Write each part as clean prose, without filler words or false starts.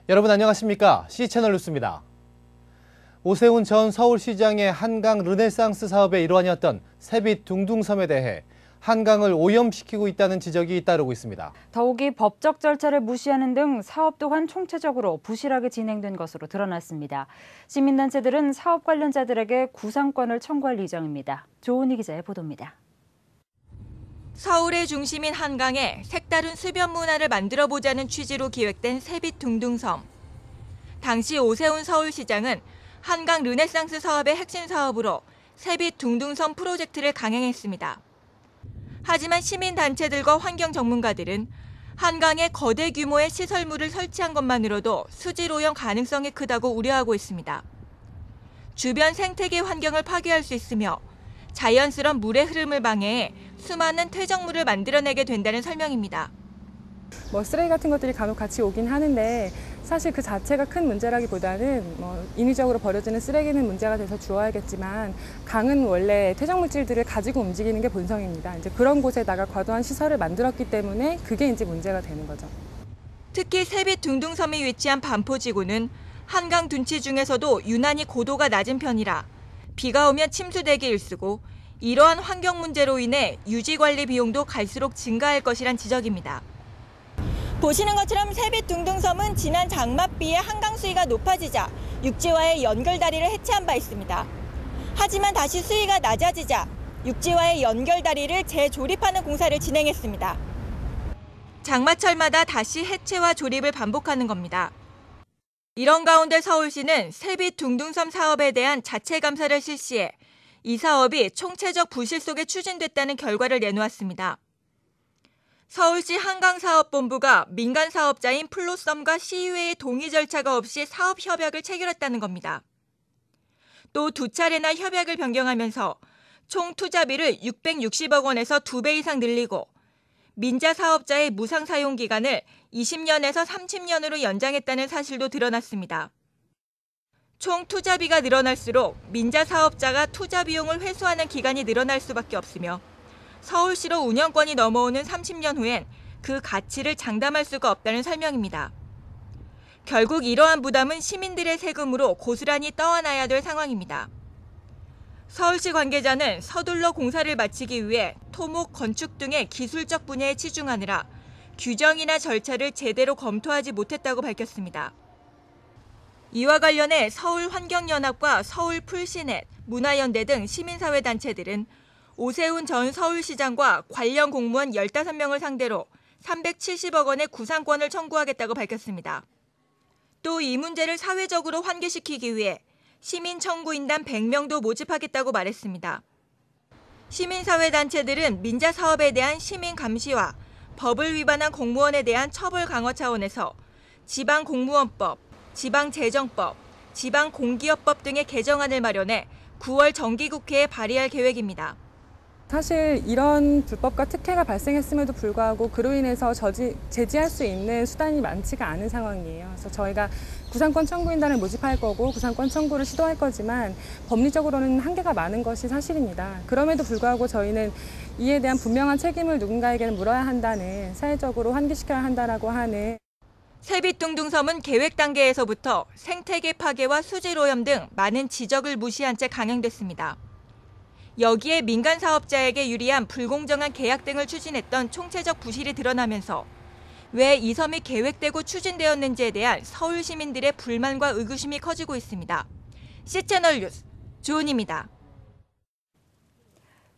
여러분 안녕하십니까? C채널 뉴스입니다. 오세훈 전 서울시장의 한강 르네상스 사업의 일환이었던 새빛 둥둥섬에 대해 한강을 오염시키고 있다는 지적이 따르고 있습니다. 더욱이 법적 절차를 무시하는 등 사업 또한 총체적으로 부실하게 진행된 것으로 드러났습니다. 시민단체들은 사업 관련자들에게 구상권을 청구할 예정입니다. 조은희 기자의 보도입니다. 서울의 중심인 한강에 색다른 수변 문화를 만들어보자는 취지로 기획된 새빛 둥둥섬. 당시 오세훈 서울시장은 한강 르네상스 사업의 핵심 사업으로 새빛 둥둥섬 프로젝트를 강행했습니다. 하지만 시민단체들과 환경 전문가들은 한강에 거대 규모의 시설물을 설치한 것만으로도 수질 오염 가능성이 크다고 우려하고 있습니다. 주변 생태계 환경을 파괴할 수 있으며 자연스러운 물의 흐름을 방해해 수많은 퇴적물을 만들어내게 된다는 설명입니다. 쓰레기 같은 것들이 간혹 같이 오긴 하는데 사실 그 자체가 큰 문제라기보다는 인위적으로 버려지는 쓰레기는 문제가 돼서 주어야겠지만 강은 원래 퇴적물질들을 가지고 움직이는 게 본성입니다. 이제 그런 곳에다가 과도한 시설을 만들었기 때문에 그게 이제 문제가 되는 거죠. 특히 새빛 둥둥섬이 위치한 반포지구는 한강 둔치 중에서도 유난히 고도가 낮은 편이라 비가 오면 침수되기 일쑤고 이러한 환경 문제로 인해 유지 관리 비용도 갈수록 증가할 것이란 지적입니다. 보시는 것처럼 새빛 둥둥섬은 지난 장맛비에 한강 수위가 높아지자 육지와의 연결다리를 해체한 바 있습니다. 하지만 다시 수위가 낮아지자 육지와의 연결다리를 재조립하는 공사를 진행했습니다. 장마철마다 다시 해체와 조립을 반복하는 겁니다. 이런 가운데 서울시는 새빛 둥둥섬 사업에 대한 자체 감사를 실시해 이 사업이 총체적 부실 속에 추진됐다는 결과를 내놓았습니다. 서울시 한강사업본부가 민간 사업자인 플로썸과 시의회의 동의 절차가 없이 사업 협약을 체결했다는 겁니다. 또 두 차례나 협약을 변경하면서 총 투자비를 660억 원에서 2배 이상 늘리고 민자 사업자의 무상 사용 기간을 20년에서 30년으로 연장했다는 사실도 드러났습니다. 총 투자비가 늘어날수록 민자 사업자가 투자 비용을 회수하는 기간이 늘어날 수밖에 없으며 서울시로 운영권이 넘어오는 30년 후엔 그 가치를 장담할 수가 없다는 설명입니다. 결국 이러한 부담은 시민들의 세금으로 고스란히 떠안아야 될 상황입니다. 서울시 관계자는 서둘러 공사를 마치기 위해 토목, 건축 등의 기술적 분야에 치중하느라 규정이나 절차를 제대로 검토하지 못했다고 밝혔습니다. 이와 관련해 서울환경연합과 서울풀시넷, 문화연대 등 시민사회 단체들은 오세훈 전 서울시장과 관련 공무원 15명을 상대로 370억 원의 구상권을 청구하겠다고 밝혔습니다. 또 이 문제를 사회적으로 환기시키기 위해 시민청구인단 100명도 모집하겠다고 말했습니다. 시민사회 단체들은 민자 사업에 대한 시민 감시와 법을 위반한 공무원에 대한 처벌 강화 차원에서 지방공무원법, 지방재정법, 지방공기업법 등의 개정안을 마련해 9월 정기국회에 발의할 계획입니다. 사실 이런 불법과 특혜가 발생했음에도 불구하고 그로 인해서 제지할 수 있는 수단이 많지가 않은 상황이에요. 그래서 저희가 구상권 청구인단을 모집할 거고 구상권 청구를 시도할 거지만 법리적으로는 한계가 많은 것이 사실입니다. 그럼에도 불구하고 저희는 이에 대한 분명한 책임을 누군가에게는 물어야 한다는, 사회적으로 환기시켜야 한다라고 하는. 새빛 둥둥섬은 계획 단계에서부터 생태계 파괴와 수질 오염 등 많은 지적을 무시한 채 강행됐습니다. 여기에 민간 사업자에게 유리한 불공정한 계약 등을 추진했던 총체적 부실이 드러나면서 왜 이 섬이 계획되고 추진되었는지에 대한 서울 시민들의 불만과 의구심이 커지고 있습니다. C채널 뉴스 조은희입니다.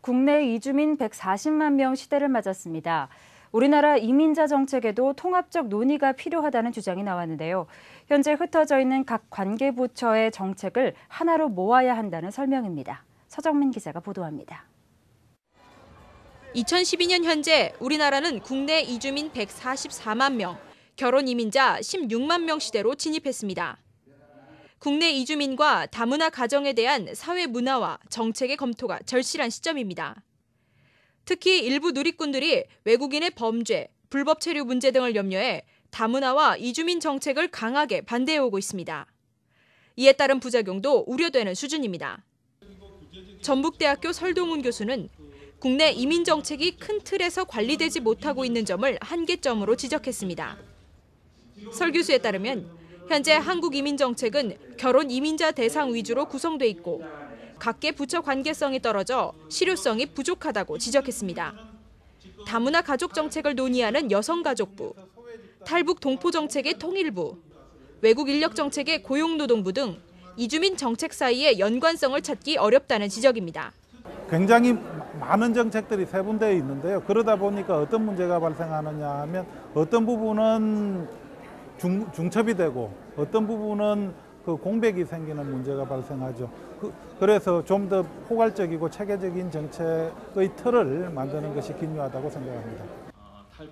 국내 이주민 140만 명 시대를 맞았습니다. 우리나라 이민자 정책에도 통합적 논의가 필요하다는 주장이 나왔는데요. 현재 흩어져 있는 각 관계부처의 정책을 하나로 모아야 한다는 설명입니다. 서정민 기자가 보도합니다. 2012년 현재 우리나라는 국내 이주민 144만 명, 결혼 이민자 16만 명 시대로 진입했습니다. 국내 이주민과 다문화 가정에 대한 사회 문화와 정책의 검토가 절실한 시점입니다. 특히 일부 누리꾼들이 외국인의 범죄, 불법 체류 문제 등을 염려해 다문화와 이주민 정책을 강하게 반대해오고 있습니다. 이에 따른 부작용도 우려되는 수준입니다. 전북대학교 설동훈 교수는 국내 이민 정책이 큰 틀에서 관리되지 못하고 있는 점을 한계점으로 지적했습니다. 설 교수에 따르면 현재 한국 이민 정책은 결혼 이민자 대상 위주로 구성돼 있고 각계 부처 관계성이 떨어져 실효성이 부족하다고 지적했습니다. 다문화 가족 정책을 논의하는 여성가족부, 탈북 동포 정책의 통일부, 외국 인력 정책의 고용노동부 등 이주민 정책 사이의 연관성을 찾기 어렵다는 지적입니다. 굉장히 많은 정책들이 세분되어 있는데요. 그러다 보니까 어떤 문제가 발생하느냐 하면 어떤 부분은 중첩이 되고 어떤 부분은 그 공백이 생기는 문제가 발생하죠. 그래서 좀 더 포괄적이고 체계적인 정책의 틀을 만드는 것이 중요하다고 생각합니다.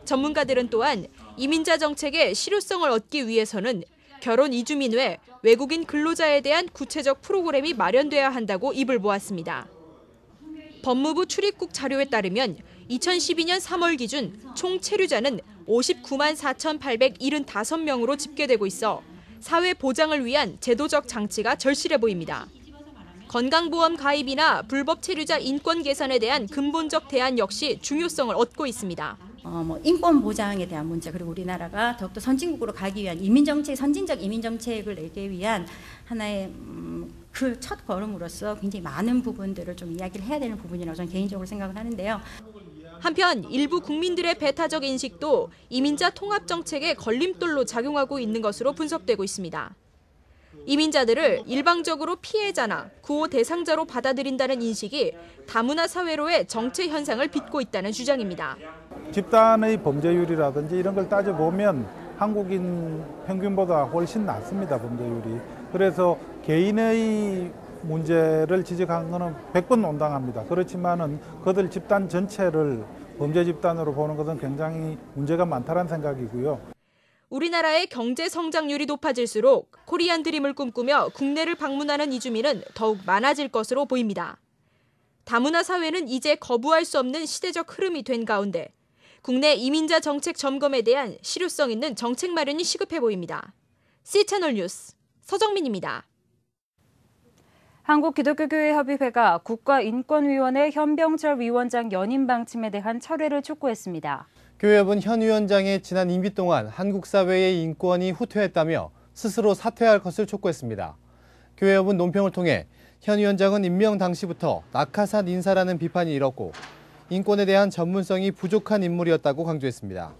전문가들은 또한 이민자 정책의 실효성을 얻기 위해서는 결혼 이주민 외 외국인 근로자에 대한 구체적 프로그램이 마련돼야 한다고 입을 모았습니다. 법무부 출입국 자료에 따르면 2012년 3월 기준 총 체류자는 59만 4,875명으로 집계되고 있어 사회 보장을 위한 제도적 장치가 절실해 보입니다. 건강보험 가입이나 불법 체류자 인권 개선에 대한 근본적 대안 역시 중요성을 얻고 있습니다. 인권 보장에 대한 문제, 그리고 우리나라가 더욱더 선진국으로 가기 위한 선진적 이민 정책을 내기 위한 하나의 그 첫 걸음으로서 굉장히 많은 부분들을 좀 이야기를 해야 되는 부분이라고 저는 개인적으로 생각을 하는데요. 한편 일부 국민들의 배타적 인식도 이민자 통합 정책의 걸림돌로 작용하고 있는 것으로 분석되고 있습니다. 이민자들을 일방적으로 피해자나 구호 대상자로 받아들인다는 인식이 다문화 사회로의 정체 현상을 빚고 있다는 주장입니다. 집단의 범죄율이라든지 이런 걸 따져보면 한국인 평균보다 훨씬 낮습니다, 범죄율이. 그래서 개인의 문제를 지적한 것은 100번 온당합니다. 그렇지만은 그들 집단 전체를 범죄 집단으로 보는 것은 굉장히 문제가 많다는 생각이고요. 우리나라의 경제 성장률이 높아질수록 코리안 드림을 꿈꾸며 국내를 방문하는 이주민은 더욱 많아질 것으로 보입니다. 다문화 사회는 이제 거부할 수 없는 시대적 흐름이 된 가운데 국내 이민자 정책 점검에 대한 실효성 있는 정책 마련이 시급해 보입니다. C채널 뉴스 서정민입니다. 한국기독교교회협의회가 국가인권위원회 현병철 위원장 연임 방침에 대한 철회를 촉구했습니다. 교회협은 현 위원장의 지난 임기 동안 한국 사회의 인권이 후퇴했다며 스스로 사퇴할 것을 촉구했습니다. 교회협은 논평을 통해 현 위원장은 임명 당시부터 낙하산 인사라는 비판이 일었고 인권에 대한 전문성이 부족한 인물이었다고 강조했습니다.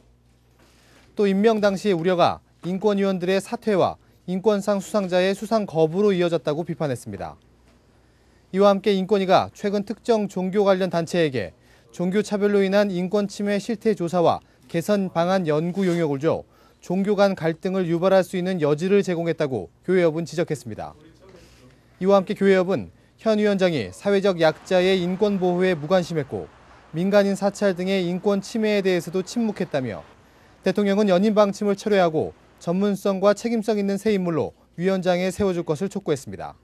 또 임명 당시의 우려가 인권위원들의 사퇴와 인권상 수상자의 수상 거부로 이어졌다고 비판했습니다. 이와 함께 인권위가 최근 특정 종교 관련 단체에게 종교 차별로 인한 인권 침해 실태 조사와 개선 방안 연구 용역을 줘 종교 간 갈등을 유발할 수 있는 여지를 제공했다고 교회협은 지적했습니다. 이와 함께 교회협은 현 위원장이 사회적 약자의 인권 보호에 무관심했고 민간인 사찰 등의 인권 침해에 대해서도 침묵했다며 대통령은 연임 방침을 철회하고 전문성과 책임성 있는 새 인물로 위원장에 세워줄 것을 촉구했습니다.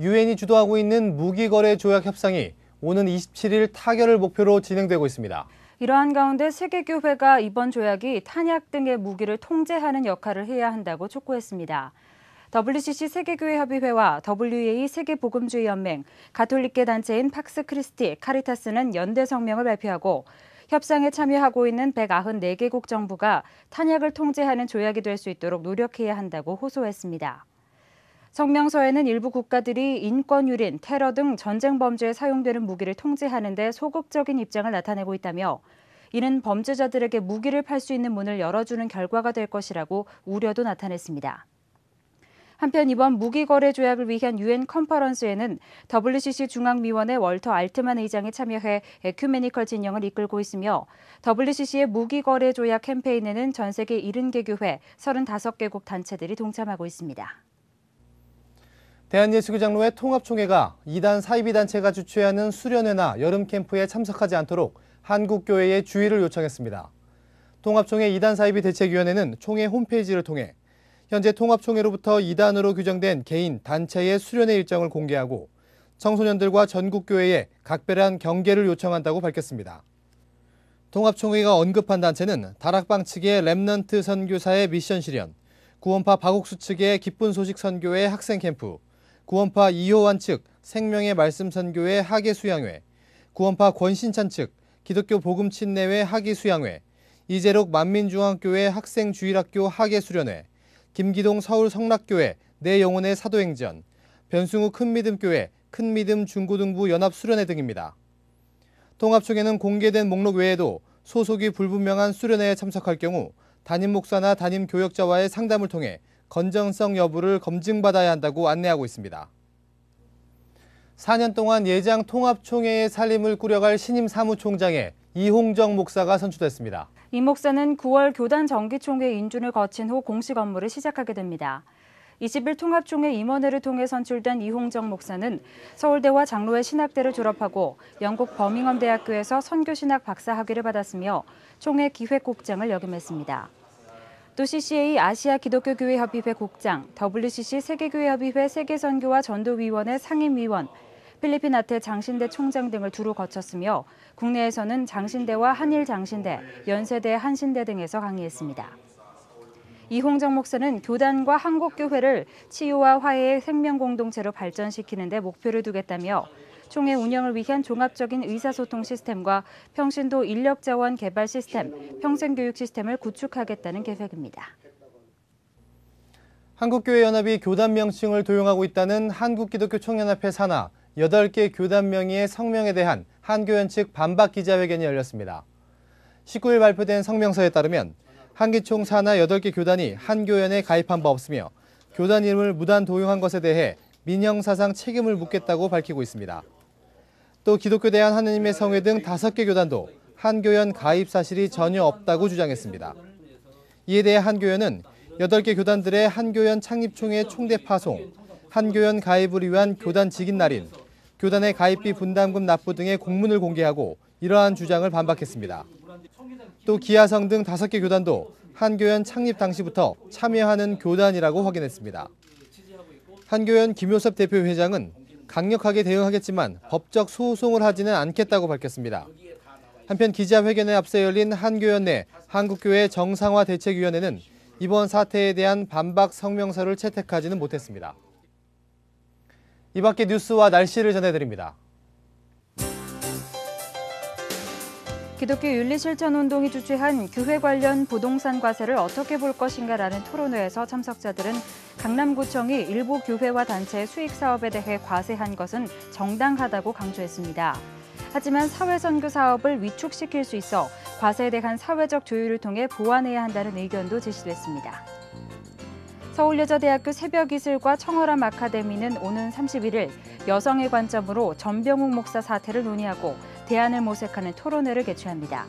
유엔이 주도하고 있는 무기거래 조약 협상이 오는 27일 타결을 목표로 진행되고 있습니다. 이러한 가운데 세계교회가 이번 조약이 탄약 등의 무기를 통제하는 역할을 해야 한다고 촉구했습니다. WCC 세계교회협의회와 WEA 세계복음주의연맹, 가톨릭계 단체인 팍스 크리스티, 카리타스는 연대 성명을 발표하고 협상에 참여하고 있는 194개국 정부가 탄약을 통제하는 조약이 될 수 있도록 노력해야 한다고 호소했습니다. 성명서에는 일부 국가들이 인권 유린, 테러 등 전쟁 범죄에 사용되는 무기를 통제하는 데 소극적인 입장을 나타내고 있다며 이는 범죄자들에게 무기를 팔 수 있는 문을 열어주는 결과가 될 것이라고 우려도 나타냈습니다. 한편 이번 무기거래 조약을 위한 유엔 컨퍼런스에는 WCC 중앙위원회 월터 알트만 의장이 참여해 에큐메니컬 진영을 이끌고 있으며 WCC의 무기거래 조약 캠페인에는 전 세계 70개 교회, 35개국 단체들이 동참하고 있습니다. 대한예수교장로회 통합총회가 이단 사이비 단체가 주최하는 수련회나 여름 캠프에 참석하지 않도록 한국교회에 주의를 요청했습니다. 통합총회 이단 사이비 대책위원회는 총회 홈페이지를 통해 현재 통합총회로부터 이단으로 규정된 개인, 단체의 수련회 일정을 공개하고 청소년들과 전국교회에 각별한 경계를 요청한다고 밝혔습니다. 통합총회가 언급한 단체는 다락방 측의 렘넌트 선교사의 미션 실현, 구원파 박옥수 측의 기쁜 소식 선교회 학생 캠프, 구원파 이효환 측 생명의 말씀 선교회 학예 수양회, 구원파 권신찬 측 기독교 복음 침례회 학예 수양회, 이재록 만민중앙교회 학생 주일학교 학예 수련회, 김기동 서울 성락교회 내영혼의 사도행전, 변승우 큰믿음교회 큰믿음 중고등부 연합수련회 등입니다. 통합총회는 공개된 목록 외에도 소속이 불분명한 수련회에 참석할 경우 담임 목사나 담임 교역자와의 상담을 통해 건전성 여부를 검증받아야 한다고 안내하고 있습니다. 4년 동안 예장 통합총회의 살림을 꾸려갈 신임 사무총장에 이홍정 목사가 선출됐습니다. 이 목사는 9월 교단 정기총회 인준을 거친 후 공식 업무를 시작하게 됩니다. 20일 통합총회 임원회를 통해 선출된 이홍정 목사는 서울대와 장로회 신학대를 졸업하고 영국 버밍엄 대학교에서 선교신학 박사학위를 받았으며 총회 기획국장을 역임했습니다. 또 CCA 아시아 기독교교회 협의회 국장, WCC 세계교회협의회 세계선교와 전도위원회 상임위원, 필리핀 아태 장신대 총장 등을 두루 거쳤으며 국내에서는 장신대와 한일장신대, 연세대 한신대 등에서 강의했습니다. 이홍정 목사는 교단과 한국교회를 치유와 화해의 생명공동체로 발전시키는 데 목표를 두겠다며 총회 운영을 위한 종합적인 의사소통 시스템과 평신도 인력자원 개발 시스템, 평생교육 시스템을 구축하겠다는 계획입니다. 한국교회연합이 교단 명칭을 도용하고 있다는 한국기독교총연합회 산하 8개 교단 명의의 성명에 대한 한교연 측 반박 기자회견이 열렸습니다. 19일 발표된 성명서에 따르면 한기총 산하 8개 교단이 한교연에 가입한 바 없으며 교단 이름을 무단 도용한 것에 대해 민형사상 책임을 묻겠다고 밝히고 있습니다. 또 기독교 대한 하느님의 성회 등 5개 교단도 한교연 가입 사실이 전혀 없다고 주장했습니다. 이에 대해 한교연은 8개 교단들의 한교연 창립총회 총대 파송, 한교연 가입을 위한 교단 직인 날인, 교단의 가입비 분담금 납부 등의 공문을 공개하고 이러한 주장을 반박했습니다. 또 기아성 등 5개 교단도 한교연 창립 당시부터 참여하는 교단이라고 확인했습니다. 한교연 김효섭 대표 회장은 강력하게 대응하겠지만 법적 소송을 하지는 않겠다고 밝혔습니다. 한편 기자회견에 앞서 열린 한교연 내 한국교회 정상화 대책위원회는 이번 사태에 대한 반박 성명서를 채택하지는 못했습니다. 이 밖의 뉴스와 날씨를 전해드립니다. 기독교 윤리실천운동이 주최한 교회 관련 부동산 과세를 어떻게 볼 것인가라는 토론회에서 참석자들은 강남구청이 일부 교회와 단체의 수익 사업에 대해 과세한 것은 정당하다고 강조했습니다. 하지만 사회선교 사업을 위축시킬 수 있어 과세에 대한 사회적 조율을 통해 보완해야 한다는 의견도 제시됐습니다. 서울여자대학교 새벽이슬과 청어람 아카데미는 오는 31일 여성의 관점으로 전병욱 목사 사태를 논의하고 대안을 모색하는 토론회를 개최합니다.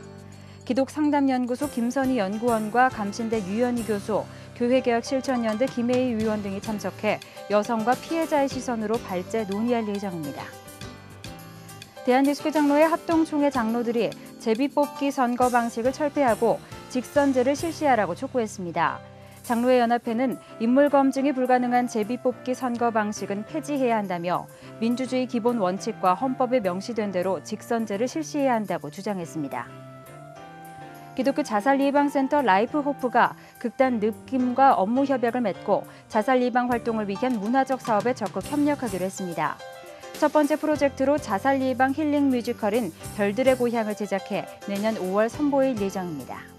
기독상담연구소 김선희 연구원과 감신대 유연희 교수, 교회개혁실천연대 김혜희 위원 등이 참석해 여성과 피해자의 시선으로 발제 논의할 예정입니다. 대한예수교 장로회 합동총회 장로들이 제비뽑기 선거 방식을 철폐하고 직선제를 실시하라고 촉구했습니다. 장로회 연합회는 인물 검증이 불가능한 제비뽑기 선거 방식은 폐지해야 한다며 민주주의 기본 원칙과 헌법에 명시된 대로 직선제를 실시해야 한다고 주장했습니다. 기독교 자살 예방센터 라이프 호프가 극단 느낌과 업무 협약을 맺고 자살 예방 활동을 위한 문화적 사업에 적극 협력하기로 했습니다. 첫 번째 프로젝트로 자살 예방 힐링 뮤지컬인 별들의 고향을 제작해 내년 5월 선보일 예정입니다.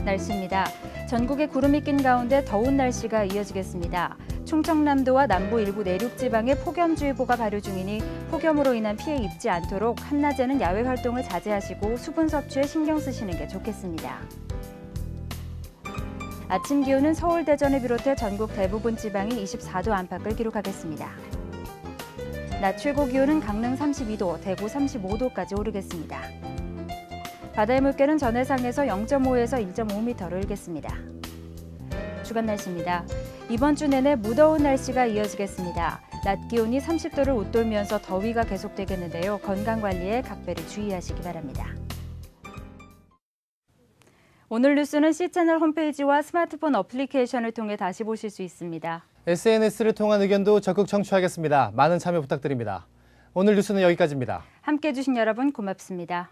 날씨입니다. 전국에 구름이 낀 가운데 더운 날씨가 이어지겠습니다. 충청남도와 남부 일부 내륙 지방에 폭염주의보가 발효 중이니 폭염으로 인한 피해 입지 않도록 한낮에는 야외 활동을 자제하시고 수분 섭취에 신경 쓰시는 게 좋겠습니다. 아침 기온은 서울, 대전을 비롯해 전국 대부분 지방이 24도 안팎을 기록하겠습니다. 낮 최고 기온은 강릉 32도, 대구 35도까지 오르겠습니다. 바다의 물결은 전해상에서 0.5에서 1.5m로 일겠습니다. 주간 날씨입니다. 이번 주 내내 무더운 날씨가 이어지겠습니다. 낮 기온이 30도를 웃돌면서 더위가 계속되겠는데요. 건강관리에 각별히 주의하시기 바랍니다. 오늘 뉴스는 C채널 홈페이지와 스마트폰 어플리케이션을 통해 다시 보실 수 있습니다. SNS를 통한 의견도 적극 청취하겠습니다. 많은 참여 부탁드립니다. 오늘 뉴스는 여기까지입니다. 함께해 주신 여러분 고맙습니다.